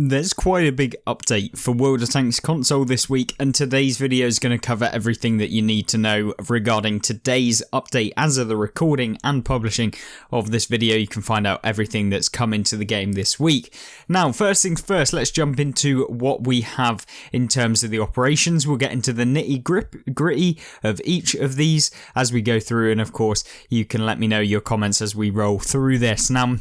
There's quite a big update for World of Tanks console this week, and today's video is going to cover everything that you need to know regarding today's update. As of the recording and publishing of this video, you can find out everything that's come into the game this week. Now, first things first, let's jump into what we have in terms of the operations. We'll get into the nitty-gritty of each of these as we go through, and of course, you can let me know your comments as we roll through this. Now,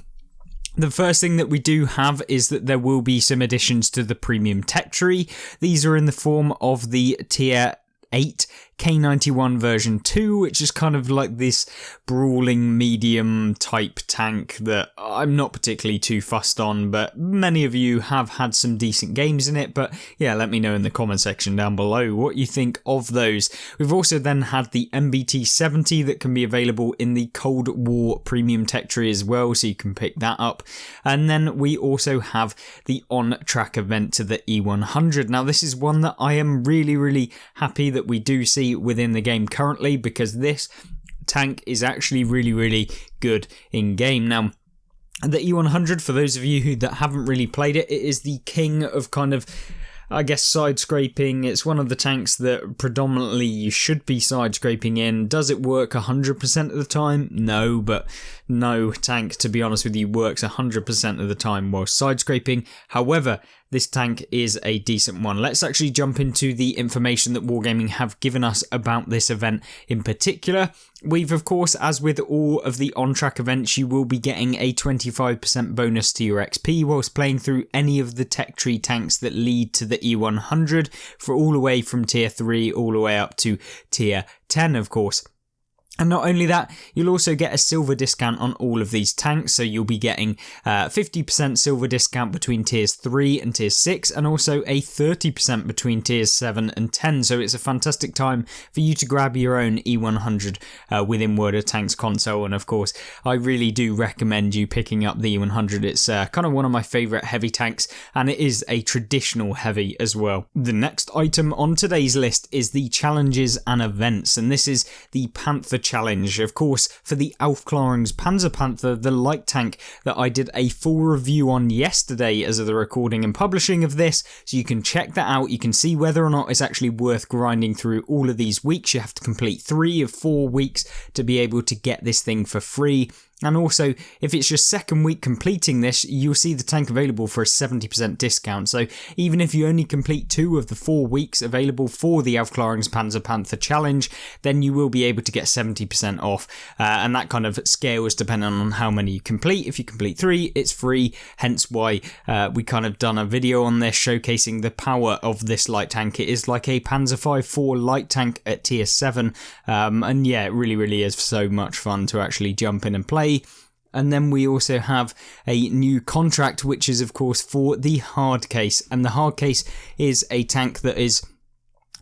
the first thing that we do have is that there will be some additions to the premium tech tree. These are in the form of the tier 8 K91 version 2, which is kind of like this brawling medium type tank that I'm not particularly too fussed on, but many of you have had some decent games in it. But yeah, let me know in the comment section down below what you think of those. We've also then had the MBT 70 that can be available in the Cold War premium tech tree as well, so you can pick that up. And then we also have the on-track event to the E100. Now, this is one that I am really happy that we do see within the game currently, because this tank is actually really good in game. Now, the E100, for those of you that haven't really played it, it is the king of kind of, I guess, side scraping. It's one of the tanks that predominantly you should be side scraping in. Does it work 100% of the time? No, but no tank, to be honest with you, works 100% of the time while side scraping. However, this tank is a decent one. Let's actually jump into the information that Wargaming have given us about this event in particular. We've, of course, as with all of the on-track events, you will be getting a 25% bonus to your XP whilst playing through any of the tech tree tanks that lead to the E100, for all the way from tier 3 all the way up to tier 10, of course. And not only that, you'll also get a silver discount on all of these tanks, so you'll be getting 50% silver discount between tiers 3 and tier 6, and also a 30% between tiers 7 and 10, so it's a fantastic time for you to grab your own E100 within World of Tanks console. And of course, I really do recommend you picking up the E100. It's kind of one of my favourite heavy tanks, and it is a traditional heavy as well. The next item on today's list is the challenges and events, and this is the Panther Challenge. Of course, for the Aufklärungs Panzer Panther, the light tank that I did a full review on yesterday as of the recording and publishing of this, so you can check that out. You can see whether or not it's actually worth grinding through all of these weeks. You have to complete 3 of 4 weeks to be able to get this thing for free. And also, if it's your second week completing this, you'll see the tank available for a 70% discount. So even if you only complete 2 of the 4 weeks available for the Aufklärungs Panzer Panther Challenge, then you will be able to get 70% off. And that kind of scales depending on how many you complete. If you complete 3, it's free. Hence why we kind of done a video on this showcasing the power of this light tank. It is like a Panzer V4 light tank at tier 7. And yeah, it really is so much fun to actually jump in and play. And then we also have a new contract, which is of course for the hard case, and the hard case is a tank that is,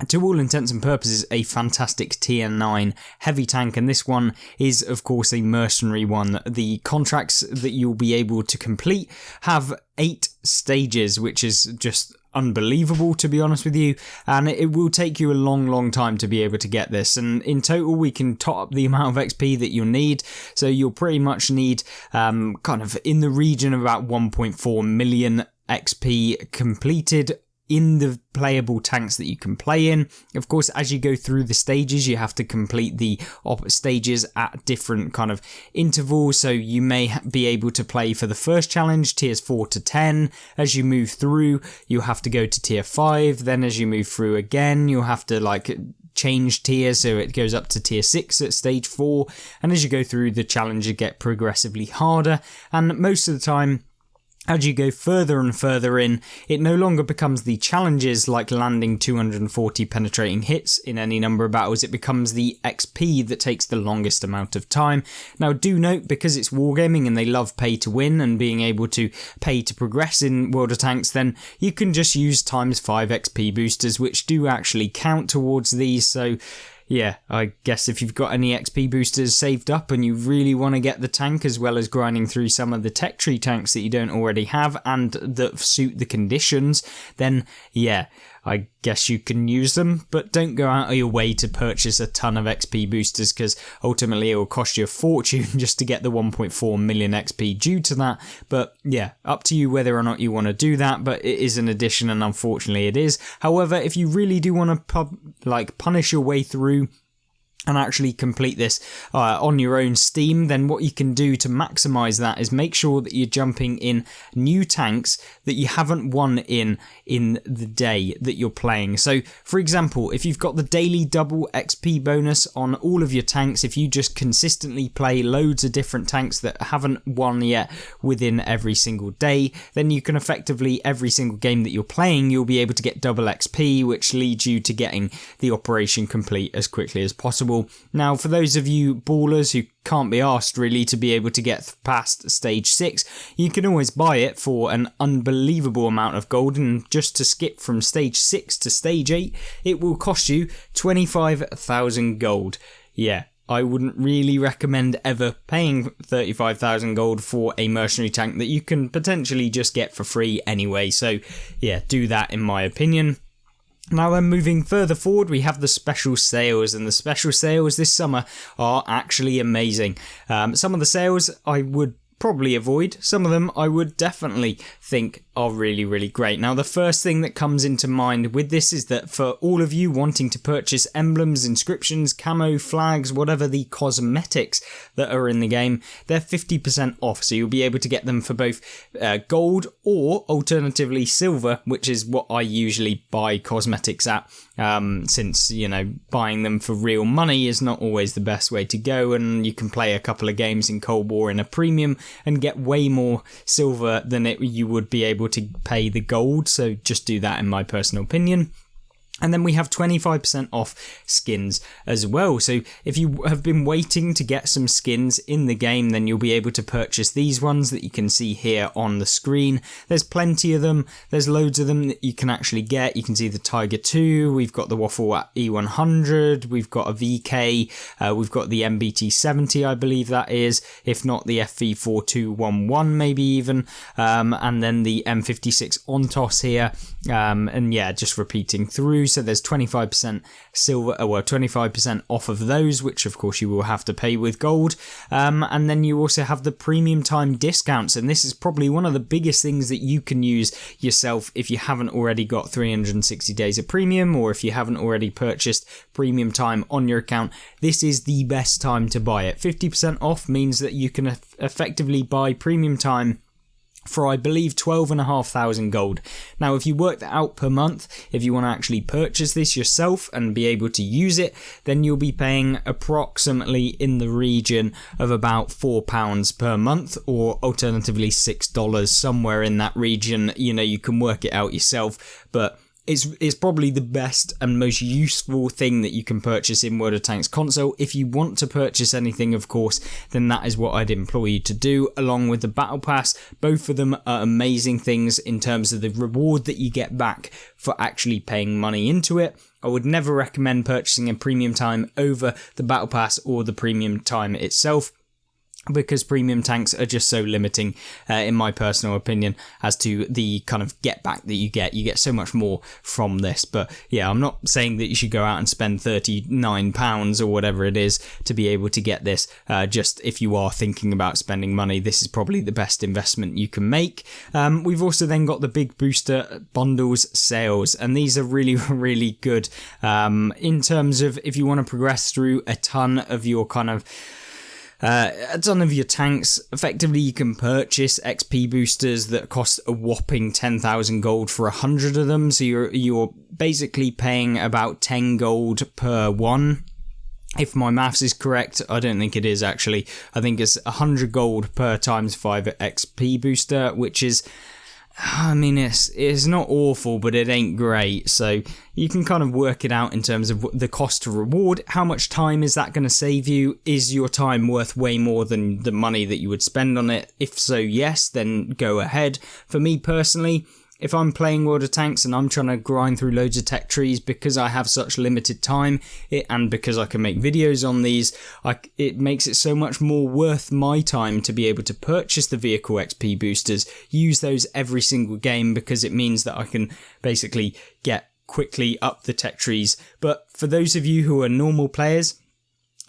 to all intents and purposes, a fantastic tier 9 heavy tank, and this one is of course a mercenary one. The contracts that you'll be able to complete have 8 stages, which is just unbelievable, to be honest with you, and it will take you a long time to be able to get this. And in total, we can top up the amount of XP that you'll need, so you'll pretty much need kind of in the region of about 1.4 million XP completed in the playable tanks that you can play in. Of course, as you go through the stages, you have to complete the stages at different kind of intervals, so you may be able to play for the first challenge tiers 4 to 10. As you move through, you have to go to tier 5, then as you move through again, you'll have to like change tiers, so it goes up to tier 6 at stage 4, and as you go through the challenge, you get progressively harder. And most of the time, as you go further and further in, it no longer becomes the challenges like landing 240 penetrating hits in any number of battles. It becomes the XP that takes the longest amount of time. Now, do note, because it's Wargaming and they love pay to win and being able to pay to progress in World of Tanks, then you can just use ×5 XP boosters, which do actually count towards these. So yeah, I guess if you've got any XP boosters saved up and you really want to get the tank, as well as grinding through some of the tech tree tanks that you don't already have and that suit the conditions, then yeah, I guess you can use them, but don't go out of your way to purchase a ton of XP boosters, because ultimately it will cost you a fortune just to get the 1.4 million XP due to that. But yeah, up to you whether or not you want to do that, but it is an addition, and unfortunately it is. However, if you really do want to punish your way through and actually complete this on your own Steam, then what you can do to maximize that is make sure that you're jumping in new tanks that you haven't won in the day that you're playing. So for example, if you've got the daily double XP bonus on all of your tanks, if you just consistently play loads of different tanks that haven't won yet within every single day, then you can effectively, every single game that you're playing, you'll be able to get double XP, which leads you to getting the operation complete as quickly as possible. Now, for those of you ballers who can't be asked really to be able to get past stage 6, you can always buy it for an unbelievable amount of gold, and just to skip from stage 6 to stage 8, it will cost you 25,000 gold. Yeah, I wouldn't really recommend ever paying 35,000 gold for a mercenary tank that you can potentially just get for free anyway. So yeah, do that in my opinion. Now then, moving further forward, we have the special sales, and the special sales this summer are actually amazing. Some of the sales I would probably avoid, some of them I would definitely think are really, really great. Now, the first thing that comes into mind with this is that for all of you wanting to purchase emblems, inscriptions, camo, flags, whatever the cosmetics that are in the game, they're 50% off. So you'll be able to get them for both gold or alternatively silver, which is what I usually buy cosmetics at, since, you know, buying them for real money is not always the best way to go, and you can play a couple of games in Cold War in a premium and get way more silver than you would be able to pay the gold. So just do that in my personal opinion. And then we have 25% off skins as well. So if you have been waiting to get some skins in the game, then you'll be able to purchase these ones that you can see here on the screen. There's plenty of them. There's loads of them that you can actually get. You can see the Tiger 2. We've got the Waffle at E100. We've got a VK. We've got the MBT 70, I believe that is. If not, the FV4211 maybe even. And then the M56 Ontos here. And yeah, just repeating through. So there's 25% silver, 25% off of those, which of course you will have to pay with gold. And then you also have the premium time discounts, and this is probably one of the biggest things that you can use yourself if you haven't already got 360 days of premium, or if you haven't already purchased premium time on your account. This is the best time to buy it. 50% off means that you can effectively buy premium time for, I believe, 12,500 gold. Now, if you work that out per month, if you want to actually purchase this yourself and be able to use it, then you'll be paying approximately in the region of about £4 per month, or alternatively $6, somewhere in that region. You know, you can work it out yourself, but it's probably the best and most useful thing that you can purchase in World of Tanks console. If you want to purchase anything, of course, then that is what I'd implore you to do, along with the Battle Pass. Both of them are amazing things in terms of the reward that you get back for actually paying money into it. I would never recommend purchasing a premium time over the Battle Pass or the premium time itself, because premium tanks are just so limiting, in my personal opinion, as to the kind of get back that you get. You get so much more from this. But yeah, I'm not saying that you should go out and spend £39 or whatever it is to be able to get this. Just if you are thinking about spending money, this is probably the best investment you can make. We've also then got the big booster bundles sales, and these are really, really good in terms of if you want to progress through a ton of your kind of a ton of your tanks. Effectively, you can purchase XP boosters that cost a whopping 10,000 gold for 100 of them. So you're basically paying about 10 gold per one. If my maths is correct, I don't think it is actually. I think it's 100 gold per times 5 XP booster, which is, I mean, it's not awful, but it ain't great. So you can kind of work it out in terms of the cost to reward. How much time is that going to save you? Is your time worth way more than the money that you would spend on it? If so, yes, then go ahead. For me personally, if I'm playing World of Tanks and I'm trying to grind through loads of tech trees, because I have such limited time, and because I can make videos on these, it makes it so much more worth my time to be able to purchase the vehicle XP boosters, use those every single game, because it means that I can basically get quickly up the tech trees. But for those of you who are normal players,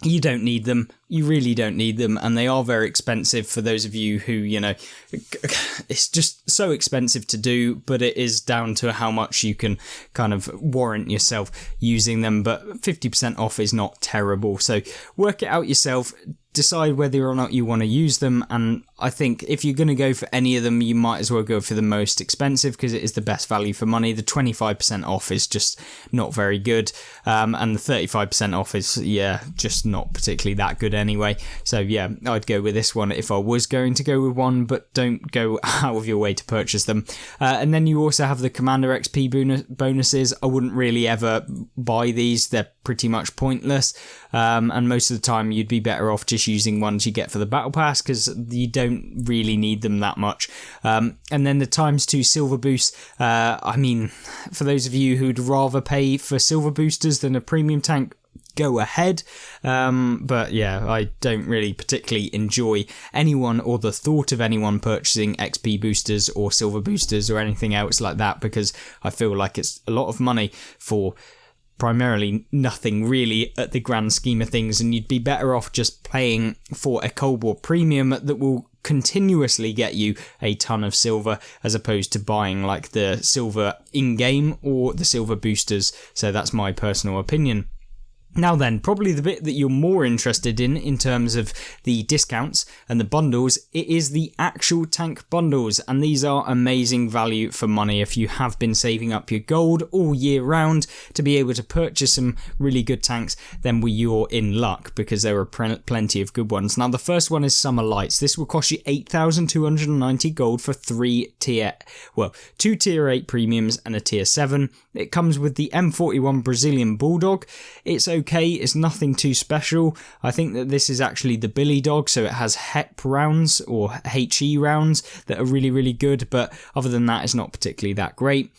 you don't need them. You really don't need them, and they are very expensive for those of you who, it's just so expensive to do, but it is down to how much you can kind of warrant yourself using them. But 50% off is not terrible, so work it out yourself. Decide whether or not you want to use them, and I think if you're going to go for any of them, you might as well go for the most expensive because it is the best value for money. The 25% off is just not very good, and the 35% off is, just not particularly that good anyway. So yeah, I'd go with this one if I was going to go with one, but don't go out of your way to purchase them. And then you also have the Commander XP bonuses. I wouldn't really ever buy these. They're pretty much pointless, and most of the time you'd be better off just using ones you get for the battle pass because you don't really need them that much. And then the ×2 silver boost, for those of you who'd rather pay for silver boosters than a premium tank, go ahead, but yeah, I don't really particularly enjoy anyone or the thought of anyone purchasing XP boosters or silver boosters or anything else like that, because I feel like it's a lot of money for primarily nothing really at the grand scheme of things, and you'd be better off just playing for a Cold War premium that will continuously get you a ton of silver, as opposed to buying like the silver in-game or the silver boosters. So that's my personal opinion. Now then, probably the bit that you're more interested in terms of the discounts and the bundles, it is the actual tank bundles, and these are amazing value for money if you have been saving up your gold all year round to be able to purchase some really good tanks. Then you're in luck because there are plenty of good ones. Now the first one is Summer Lights. This will cost you 8,290 gold for 2 tier 8 premiums and a tier 7. It comes with the M41 Brazilian Bulldog. It's okay, it's nothing too special. I think that this is actually the Billy Dog, so it has HEP rounds or HE rounds that are really, really good, but other than that, it's not particularly that great.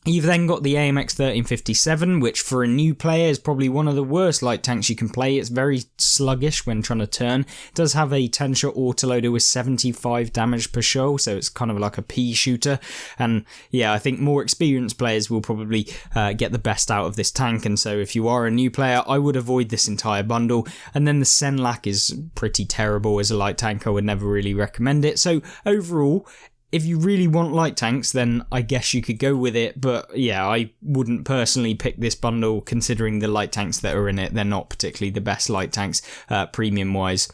You've then got the AMX 1357, which for a new player is probably one of the worst light tanks you can play. It's very sluggish when trying to turn. It does have a 10-shot autoloader with 75 damage per shell, so it's kind of like a pea shooter. And yeah, I think more experienced players will probably get the best out of this tank, and so if you are a new player, I would avoid this entire bundle. And then the Senlac is pretty terrible as a light tank. I would never really recommend it. So overall, if you really want light tanks, then I guess you could go with it, but yeah, I wouldn't personally pick this bundle considering the light tanks that are in it. They're not particularly the best light tanks, premium-wise.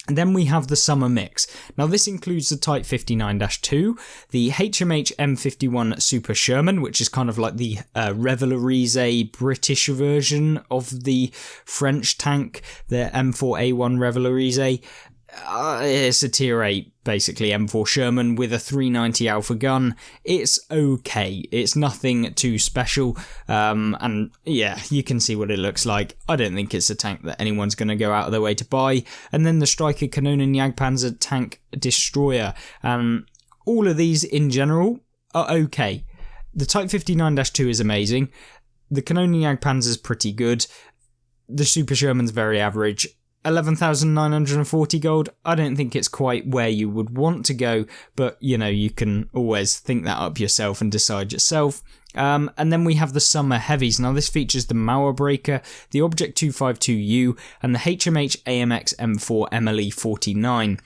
And then we have the Summer Mix. Now this includes the Type 59-2, the HMH M51 Super Sherman, which is kind of like the Revelries British version of the French tank, the M4A1 Revelries. It's a tier 8, basically, M4 Sherman with a 390 alpha gun. It's okay. It's nothing too special. And yeah, you can see what it looks like. I don't think it's a tank that anyone's going to go out of their way to buy. And then the Stryker Kanonen Jagdpanzer Tank Destroyer. All of these in general are okay. The Type 59-2 is amazing. The Kanonen Jagdpanzer is pretty good. The Super Sherman's very average. 11,940 gold, I don't think it's quite where you would want to go, but you can always think that up yourself and decide yourself. And then we have the Summer Heavies. Now this features the Mauer Breaker, the Object 252U, and the HMH AMX M4 MLE 49.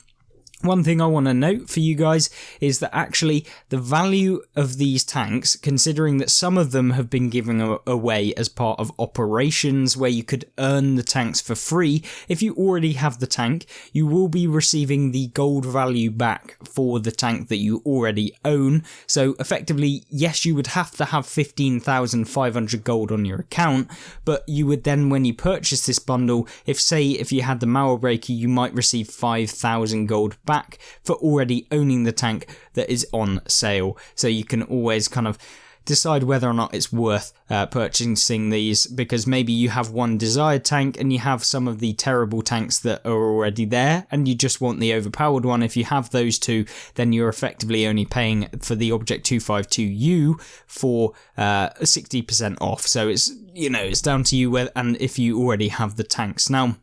One thing I want to note for you guys is that actually the value of these tanks, considering that some of them have been given away as part of operations where you could earn the tanks for free, if you already have the tank, you will be receiving the gold value back for the tank that you already own. So effectively, yes, you would have to have 15,500 gold on your account, but you would then, when you purchase this bundle, if you had the Mauer Breaker, you might receive 5,000 gold back for already owning the tank that is on sale. So you can always kind of decide whether or not it's worth purchasing these, because maybe you have one desired tank and you have some of the terrible tanks that are already there and you just want the overpowered one. If you have those two, then you're effectively only paying for the Object 252U for 60% off. So it's down to you and if you already have the tanks. Now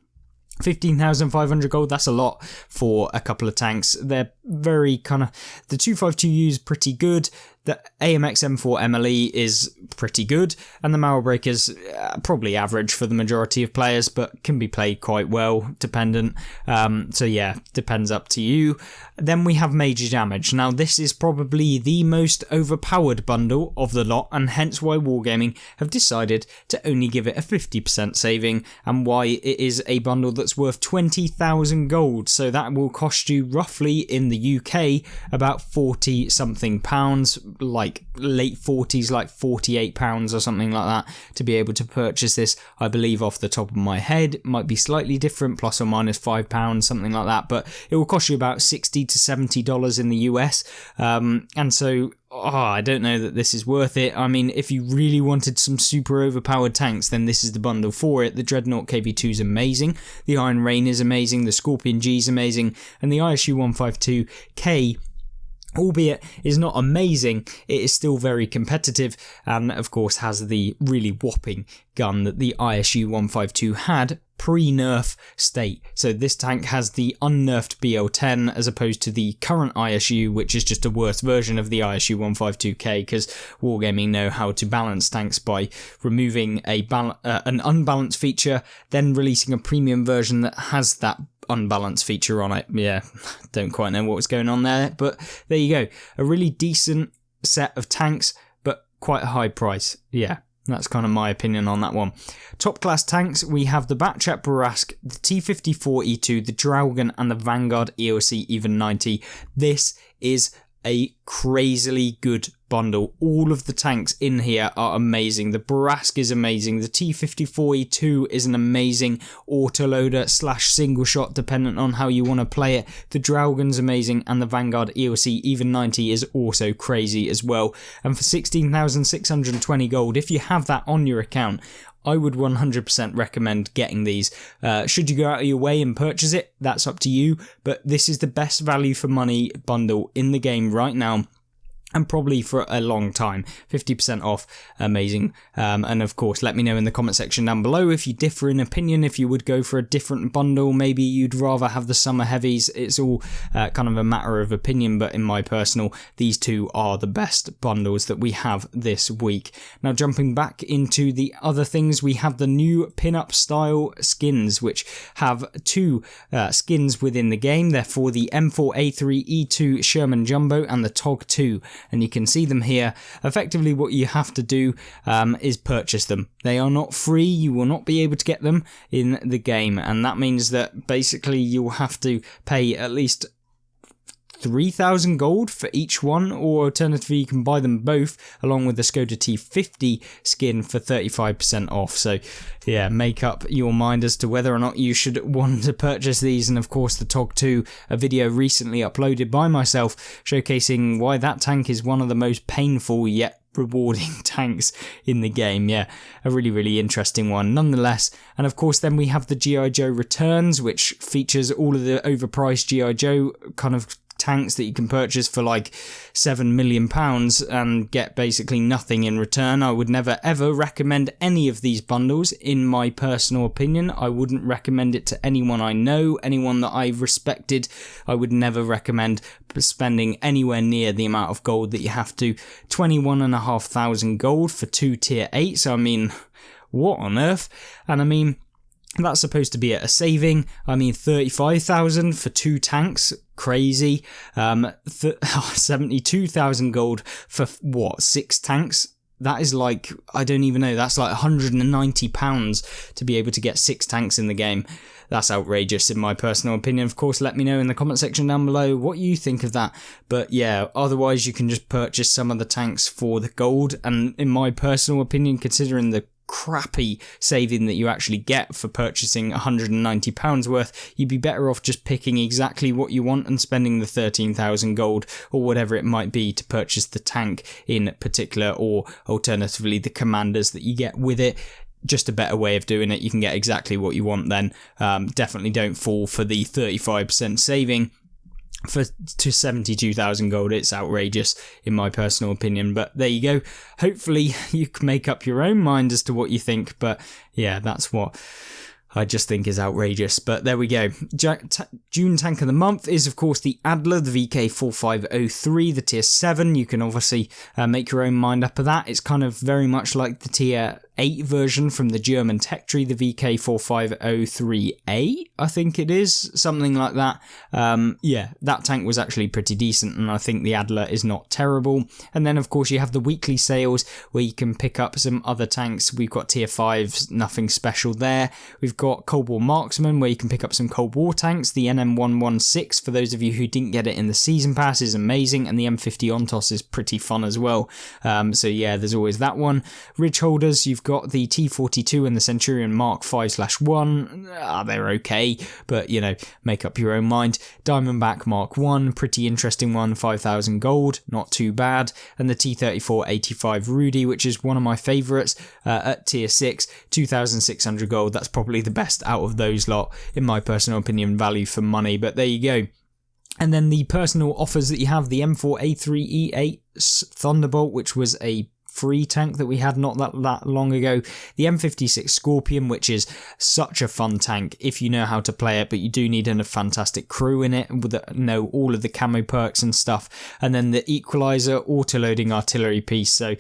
15,500 gold, that's a lot for a couple of tanks. They're very the 252U is pretty good. The AMX M4 MLE is pretty good, and the Marrow Breaker's probably average for the majority of players, but can be played quite well, dependent. So yeah, depends up to you. Then we have Major Damage. Now this is probably the most overpowered bundle of the lot, and hence why Wargaming have decided to only give it a 50% saving, and why it is a bundle that's worth 20,000 gold. So that will cost you roughly in the UK about 40 something pounds, like late 40s, like £48 or something like that, to be able to purchase this. I believe off the top of my head, it might be slightly different, plus or minus £5, something like that, but it will cost you about $60 to $70 in the US. And so I don't know that this is worth it. I mean, if you really wanted some super overpowered tanks, then this is the bundle for it. The Dreadnought KV2 is amazing, the Iron Rain is amazing, the Scorpion G is amazing, and the ISU 152K, albeit is not amazing, it is still very competitive, and of course has the really whopping gun that the ISU 152 had pre-nerf state. So this tank has the unnerfed BL10 as opposed to the current ISU, which is just a worse version of the ISU 152K, because Wargaming know how to balance tanks by removing an unbalanced feature, then releasing a premium version that has that unbalanced feature on it. Yeah, don't quite know what was going on there, but there you go. A really decent set of tanks, but quite a high price. Yeah, that's kind of my opinion on that one. Top class tanks, we have the Batchat Borask, the T-54E2, the Draugen, and the Vanguard EOC Even 90. This is a crazily good bundle. All of the tanks in here are amazing. The Borask is amazing. The T-54E2 is an amazing autoloader / single shot, dependent on how you want to play it. The Draugen's amazing, and the Vanguard EOC Even 90 is also crazy as well. And for 16,620 gold, if you have that on your account, I would 100% recommend getting these. Should you go out of your way and purchase it, that's up to you, but this is the best value for money bundle in the game right now, and probably for a long time. 50% off, amazing. And of course, let me know in the comment section down below if you differ in opinion, if you would go for a different bundle, maybe you'd rather have the summer heavies. It's all kind of a matter of opinion, but in my personal, these two are the best bundles that we have this week. Now jumping back into the other things, we have the new pin-up style skins, which have two skins within the game. They're for the M4A3E2 Sherman Jumbo and the TOG 2. And you can see them here. Effectively what you have to do is purchase them. They are not free, you will not be able to get them in the game, and that means that basically you'll have to pay at least 3,000 gold for each one, or alternatively you can buy them both along with the Skoda T50 skin for 35% off. So yeah, make up your mind as to whether or not you should want to purchase these. And of course the TOG 2, a video recently uploaded by myself showcasing why that tank is one of the most painful yet rewarding tanks in the game. Yeah, a really interesting one nonetheless. And of course then we have the G.I. Joe Returns, which features all of the overpriced G.I. Joe kind of tanks that you can purchase for like £7 million and get basically nothing in return. I would never ever recommend any of these bundles, in my personal opinion. I wouldn't recommend it to anyone I know, anyone that I've respected. I would never recommend spending anywhere near the amount of gold that you have to. 21,500 gold for 2 tier 8s. I mean, what on earth? And I mean, that's supposed to be at a saving. I mean, 35,000 for 2 tanks, crazy. 72,000 gold for what, 6 tanks? That is like, I don't even know, that's like £190 to be able to get 6 tanks in the game. That's outrageous in my personal opinion. Of course, let me know in the comment section down below what you think of that. But yeah, otherwise you can just purchase some of the tanks for the gold. And in my personal opinion, considering the crappy saving that you actually get for purchasing £190 worth, you'd be better off just picking exactly what you want and spending the 13,000 gold or whatever it might be to purchase the tank in particular, or alternatively the commanders that you get with it. Just a better way of doing it. You can get exactly what you want then. Definitely don't fall for the 35% saving to 72,000 gold. It's outrageous in my personal opinion, but there you go. Hopefully you can make up your own mind as to what you think, but yeah, that's what I just think is outrageous. But there we go. June tank of the month is, of course, the Adler, the VK4503, the tier 7. You can obviously make your own mind up of that. It's kind of very much like the tier 8 version from the German tech tree, the VK4503A, I think it is, something like that. Yeah, that tank was actually pretty decent, and I think the Adler is not terrible. And then, of course, you have the weekly sales where you can pick up some other tanks. We've got tier 5s, nothing special there. We've got Cold War Marksman where you can pick up some Cold War tanks. The NM116, for those of you who didn't get it in the season pass, is amazing, and the M50 Ontos is pretty fun as well. So yeah, there's always that one. Ridge holders, you've got the T42 and the Centurion Mark 5/1. They're okay, but you know, make up your own mind. Diamondback Mark 1, pretty interesting one, 5,000 gold, not too bad. And the T3485 Rudy, which is one of my favourites, at tier 6, 2,600 gold. That's probably the best out of those lot, in my personal opinion, value for money, but there you go. And then the personal offers that you have, the M4A3E8 Thunderbolt, which was a free tank that we had not that long ago. The M56 Scorpion, which is such a fun tank if you know how to play it, but you do need a fantastic crew in it with know all of the camo perks and stuff. And then the Equalizer auto-loading artillery piece. So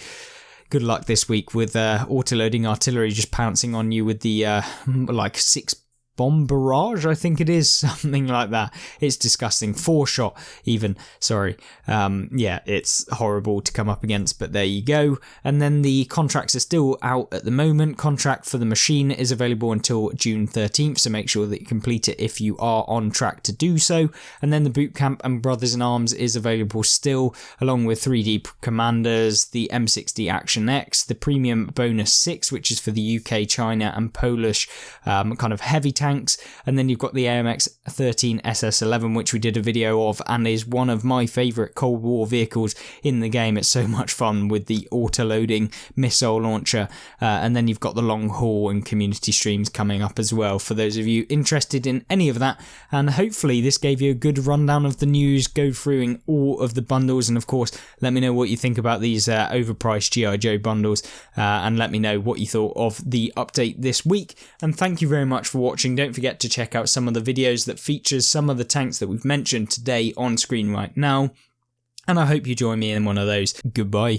good luck this week with auto-loading artillery just pouncing on you with the like 6 bomb barrage, I think it is, something like that. It's disgusting. 4-shot even, sorry. Yeah, it's horrible to come up against, but there you go. And then the contracts are still out at the moment. Contract for the machine is available until June 13th, so make sure that you complete it if you are on track to do so. And then the Boot Camp and Brothers in Arms is available still, along with 3D Commanders, the M60 Action X, the Premium Bonus 6, which is for the UK, China and Polish kind of heavy tanks. And then you've got the AMX 13 SS11, which we did a video of and is one of my favourite Cold War vehicles in the game. It's so much fun with the auto-loading missile launcher. And then you've got the long haul and community streams coming up as well for those of you interested in any of that. And hopefully this gave you a good rundown of the news, go through all of the bundles, and of course let me know what you think about these overpriced G.I. Joe bundles, and let me know what you thought of the update this week. And thank you very much for watching. Don't forget to check out some of the videos that features some of the tanks that we've mentioned today on screen right now. And I hope you join me in one of those. Goodbye.